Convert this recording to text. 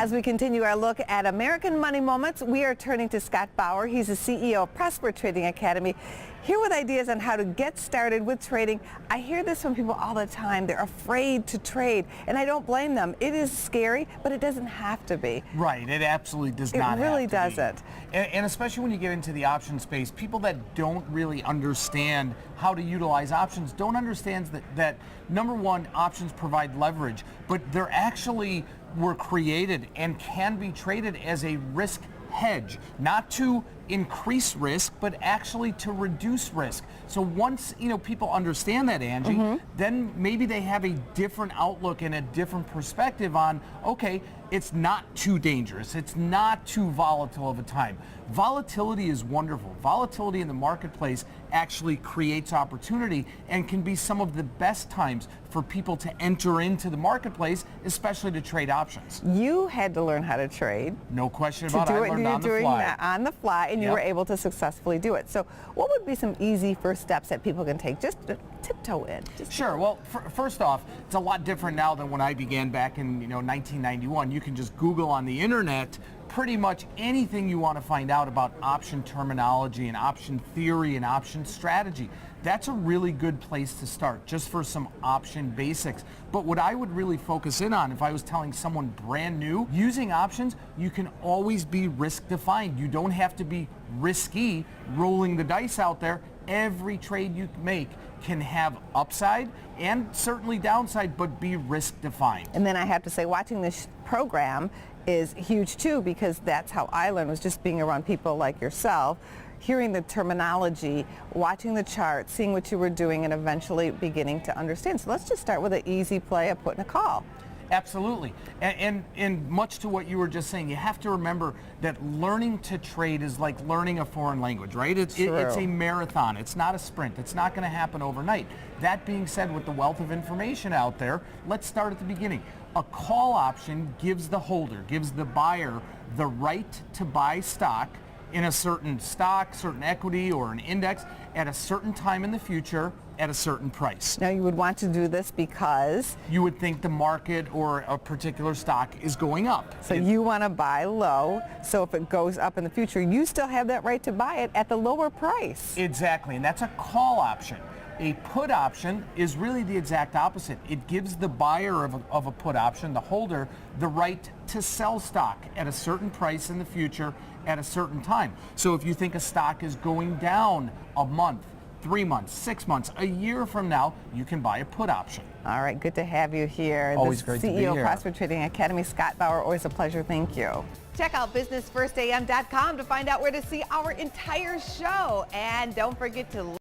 As we continue our look at American money moments, we are turning to Scott Bauer. He's the CEO of Prosper Trading Academy, here with ideas on how to get started with trading. I hear this from people all the time. They're afraid to trade, and I don't blame them. It is scary, but it doesn't have to be. Right, it absolutely does not have to be. It really doesn't. And especially when you get into the option space, people that don't really understand how to utilize options don't understand that number one, options provide leverage, but they're actually were created and can be traded as a risk hedge, not to increase risk, but actually to reduce risk. So once people understand that, Angie, then maybe they have a different outlook and a different perspective on, okay, it's not too dangerous, it's not too volatile of a time. Volatility is wonderful. Volatility in the marketplace actually creates opportunity and can be some of the best times for people to enter into the marketplace, especially to trade options. You had to learn how to trade. No question about it. I learned on the fly. On the fly, and you were able to successfully do it. So what would be some easy first steps that people can take just to tiptoe in? Sure. Well, first off, it's a lot different now than when I began back in 1991. You can just Google on the internet pretty much anything you want to find out about option terminology and option theory and option strategy. That's a really good place to start, just for some option basics. But what I would really focus in on, if I was telling someone brand new, using options, you can always be risk defined. You don't have to be risky rolling the dice out there. Every trade you make can have upside and certainly downside, but be risk defined. And then I have to say, watching this program is huge too, because that's how I learned, was just being around people like yourself, hearing the terminology, watching the chart, seeing what you were doing, and eventually beginning to understand. So let's just start with an easy play of putting a call. Absolutely. And much to what you were just saying, you have to remember that learning to trade is like learning a foreign language, right? It's a marathon. It's not a sprint. It's not going to happen overnight. That being said, with the wealth of information out there, let's start at the beginning. A call option gives the holder, gives the buyer the right to buy stock in a certain stock, certain equity, or an index at a certain time in the future at a certain price. Now you would want to do this because? You would think the market or a particular stock is going up. So you want to buy low, so if it goes up in the future, you still have that right to buy it at the lower price. Exactly, and that's a call option. A put option is really the exact opposite. It gives the buyer of a put option, the holder, the right to sell stock at a certain price in the future at a certain time. So if you think a stock is going down a month, 3 months, 6 months, a year from now, you can buy a put option. All right, good to have you here. Always great to be here. CEO of Prosper Trading Academy, Scott Bauer, always a pleasure. Thank you. Check out businessfirstam.com to find out where to see our entire show. And don't forget to